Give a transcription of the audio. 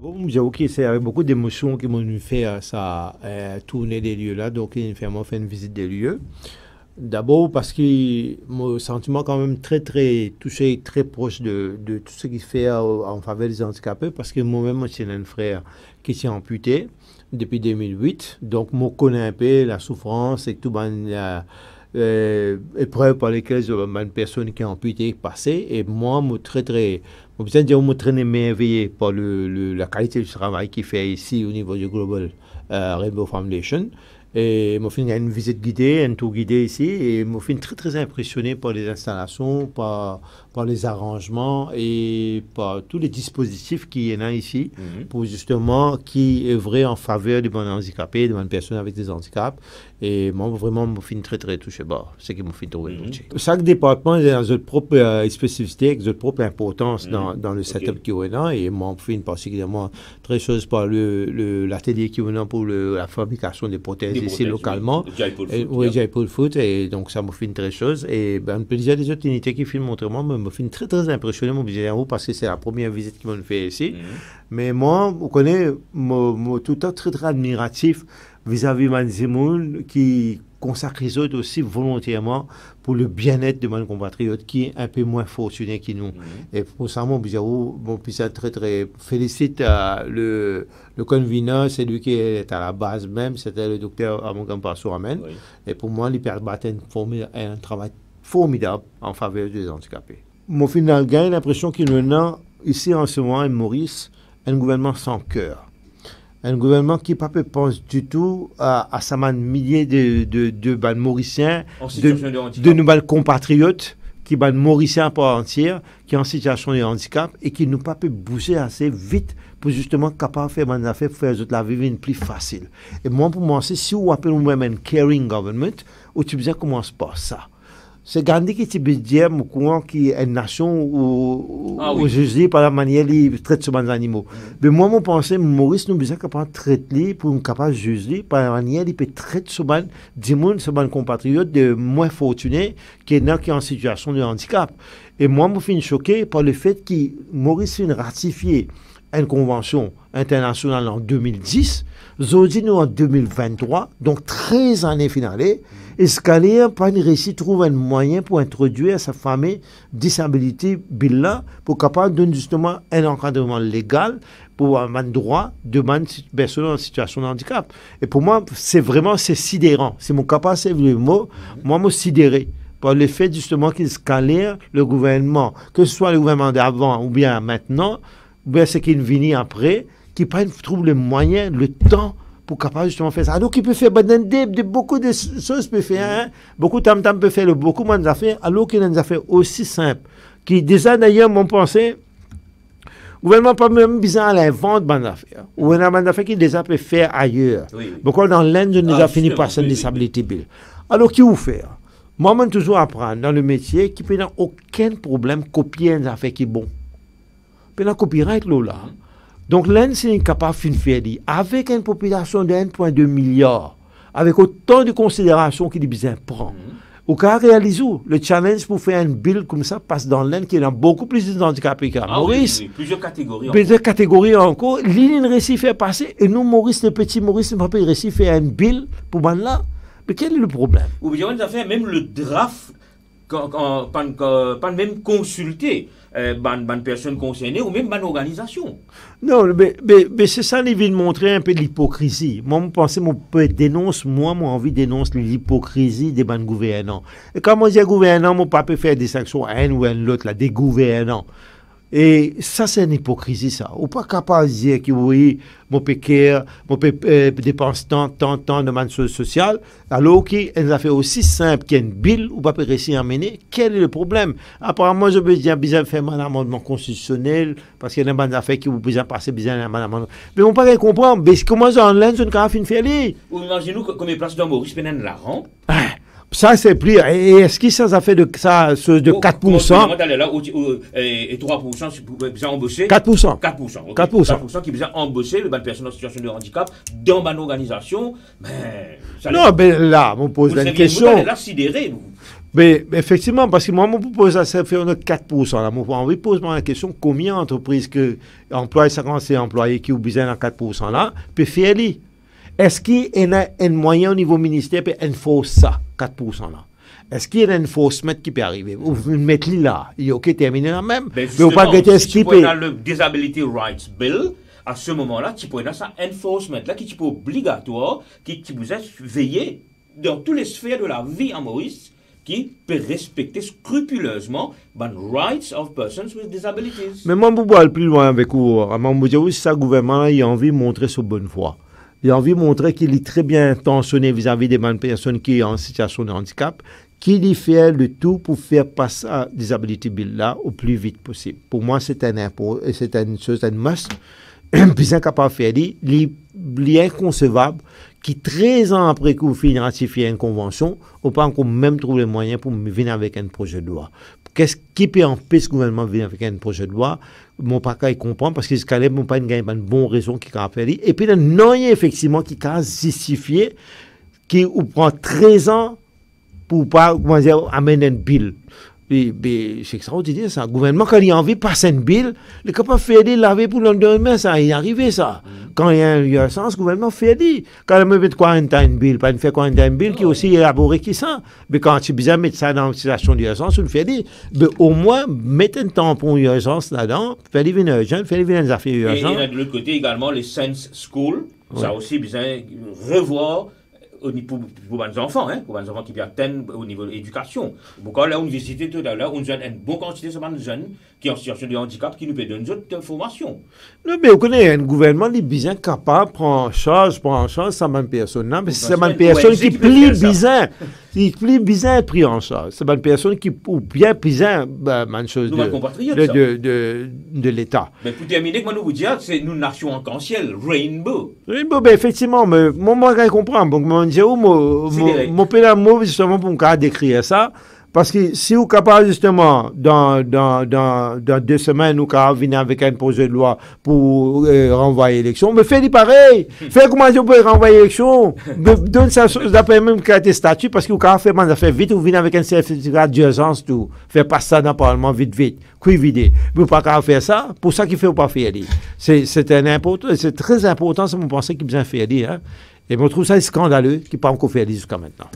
Bon, j'avoue que c'est avec beaucoup d'émotion qu'ils m'ont fait ça tourner des lieux là, donc ils m'ont fait une visite des lieux. D'abord parce que mon sentiment quand même très très touché, très proche de tout ce qui se fait en faveur des handicapés, parce que moi-même j'ai un frère qui s'est amputé depuis 2008, donc je connais un peu la souffrance et tout la épreuves par lesquelles une personne qui est amputée est passée, et moi je très très on peut dire que très émerveillé par la qualité du travail qu'il fait ici au niveau du Global Rainbow Foundation. Et moi, j'ai une visite guidée, un tour guidé ici, et moi, suis très très impressionné par les installations, par les arrangements et par tous les dispositifs qu'il y en a ici, pour justement qui œuvrer en faveur des bonnes handicapés, des bonnes personnes avec des handicaps. Et moi, vraiment, je suis très très touché par ce qui m'a fait trouver. Chaque département a sa propre spécificité, sa propre importance dans le setup qu'il y a, et moi, je suis particulièrement très chose par l'atelier qu'il y a pour la fabrication des prothèses ici localement. Oui, Jaipur Foot, et donc ça me fait une très chose. Et ben, on peut dire des autres unités qui filment montrement, me fait très très impressionné, mon visite parce que c'est la première visite qu'ils m'ont fait ici. Mais moi, vous connaissez, moi tout le temps très très admiratif vis-à-vis de Zimoun qui consacre les autres aussi volontairement pour le bien-être de mes compatriotes qui est un peu moins fortuné que nous. Et pour ça, mon très très félicite le convenant, c'est lui qui est à la base même, c'était le docteur Amonkam Amen. Et pour moi, il permet un travail formidable en faveur des handicapés. Mon final, j'ai l'impression qu'il y a ici en ce moment, à Maurice, un gouvernement sans cœur. Un gouvernement qui ne pense du tout à sa milliers de Mauriciens, de nos compatriotes, qui sont Mauriciens par entière, qui sont en situation de handicap et qui ne peuvent pas bouger assez vite pour justement capable de faire des affaires, pour faire la vie plus facile. Et moi, pour moi, c'est si on appelle nous-mêmes un caring government, où tu besoin commence par ça. C'est Gandhi qui te dire qui est une nation où juger par la manière il traite ces animaux. Mais moi, je pense que Maurice nous besoin capable de traiter pour nous capable de juger par la manière il peut traiter ces compatriotes de moins fortunés qui est en situation de handicap. Et moi, je suis choqué par le fait que Maurice a ratifié une convention internationale en 2010, aujourd'hui nous en 2023, donc 13 années finales. Et Scalia, pas une réussi, trouve un moyen pour introduire sa famille disability bill là, pour capable de donner justement un encadrement légal pour un droit de personnes en situation de handicap. Et pour moi, c'est sidérant. C'est mon capacité le mot, moi, me sidéré par le fait justement qu'il Scalia, le gouvernement, que ce soit le gouvernement d'avant ou bien maintenant, ou bien ce qui vient après, qui trouve le moyen, le temps, pour capable justement faire ça. Alors qu'il peut faire beaucoup de choses peut faire, hein? Beaucoup de tam peut faire beaucoup de affaires, alors qu'il y a des affaires aussi simples. Qui déjà d'ailleurs m'ont pensé, le gouvernement pas même besoin à l'inventer des affaires. Ou il y a des affaires qui déjà peut faire ailleurs. Beaucoup dans l'Inde, on a fini par cette disability bill. Alors qui vous faire? Moi, je toujours apprendre dans le métier qui peut n'a aucun problème copier une affaire qui est bon. Puis la copyright là. Donc l'Inde, c'est incapable de faire avec une population de 1,2 milliard, avec autant de considérations qu'il besoin prend. Au cas réaliser le challenge pour faire un bill comme ça passe dans l'Inde qui a beaucoup plus de handicapés qu'à Maurice. Oui, plusieurs catégories. Plusieurs catégories encore. L'île réussit à faire passer et nous, Maurice, le petit Maurice, ne peut pas réussir à faire un bill pour là. Mais quel est le problème? Ou bien on a fait même le draft, pas même consulter. Bonne personne concernée ou même bonne organisation. Non, mais c'est ça, il vient de montrer un peu de l'hypocrisie. Moi, je pense que mon envie de dénoncer l'hypocrisie des bonnes gouvernants. Et quand moi je dis gouvernants, mon papa peut faire des sanctions à un ou à l'autre, des gouvernants. Et ça, c'est une hypocrisie, ça. Ou pas capable de dire que oui, mon pécaire, mon dépense tant de manière sociale, alors qu'il y a une affaire aussi simple qu'une bill, ou pas réussir à mener. Quel est le problème? Apparemment, je veux dire, besoin de faire un amendement constitutionnel, parce qu'il y a des affaires qui vous besoin passer, besoin d'un amendement. Mais on ne peut pas comprendre. Mais comment ça, en l'Inde, on ne peut pas faire. Ou imaginez-nous combien de places dans Maurice, Pénan la rend. Ça, c'est plus. Et est-ce que ça fait de 4%? Et 3% qui ont embauché. 4%. 4%. 4%. Qui ont embauché les personnes en situation de handicap dans une organisation. Non, mais là, on pose une question. Vous là sidéré, vous. Mais effectivement, parce que moi, je propose à ça faire 4%. Là, moi, on pose la question combien d'entreprises qui emploient 50 employés qui ont besoin de 4% là, peut faire les. Est-ce qu'il y a un moyen au niveau ministère pour enforcer ça, 4% là? Est-ce qu'il y a un enforcement qui peut arriver? Vous mettez là, il y a OK terminé là même. Mais vous pas si tu peux dans le Disability Rights Bill, à ce moment-là, tu peux dans ça enforcement là qui est obligatoire, qui vous a veillé dans toutes les sphères de la vie en Maurice, qui peut respecter scrupuleusement les rights of persons with disabilities. Mais moi, je vais aller plus loin avec vous. Je dis aussi que le gouvernement il a envie de montrer sa bonne foi. Il a envie de montrer qu'il est très bien intentionné vis-à-vis des personnes qui sont en situation de handicap, qu'il fait le tout pour faire passer à Disability Bill là au plus vite possible. Pour moi, c'est une chose, un must. Puis incapable de faire, il est inconcevable qui 13 ans après que vous finissez ratifier une convention, on peut encore même trouver les moyens pour venir avec un projet de loi. Qu'est-ce qui peut empêcher le gouvernement de venir avec un projet de loi? Mon parc il comprend parce que ce cas-là, mon pas une bonne raison qui a fait. Et puis, il y a effectivement qui a justifié qui prend 13 ans pour pas, comment dire, amener une bill. C'est extraordinaire ça. Le gouvernement, quand il a envie de passer une bill, il est capable de faire des laver pour le lendemain, ça. Il est arrivé ça. Quand il y a urgence, le gouvernement fait des. Quand il met quarantine bill, pas une fait quarantine bill qui est aussi élaboré qui ça. Mais quand tu as besoin de mettre ça dans une situation d'urgence, on le fait des. Mais au moins, mettre un temps pour une urgence là-dedans, faire des urgences, faire des affaires urgentes. Et de l'autre côté également, les Sense School, ça a aussi besoin de revoir. Pour les enfants, pour les enfants qui atteignent au niveau de l'éducation. Pourquoi là, on visitait tout à l'heure, on a une bonne quantité de jeunes qui sont en situation de handicap qui nous peut donner d'autres formations. Non, mais vous connaissez, un gouvernement est bien capable de prendre en charge ces personnes. Mais c'est une personne qui plie bizarre. Il plie bizarre être pris en charge. C'est une personne qui ou bien bizarre une chose de l'État. Mais pour terminer, moi, nous vous dire, c'est une nation arc-en-ciel, Rainbow. Rainbow, ben effectivement, mais moi, je comprends. Donc, mon pédamo, justement, pour me décrire ça. Parce que si vous êtes capable, justement, dans 2 semaines, nous allons venir avec un projet de loi pour renvoyer l'élection, mais faites pareil. Faites comment vous pouvez renvoyer l'élection. Donne ça d'après même caractère statut, parce que vous allez faire vite, vous venez avec un certificat d'urgence, tout. Faites pas ça dans le Parlement vite. Qui vider. Vous ne pouvez pas faire ça. Pour ça qu'il ne faut pas faire. C'est très important, c'est mon pensée qu'il besoin de faire. Et je trouve ça scandaleux qu'il n'a pas encore fait jusqu'à maintenant.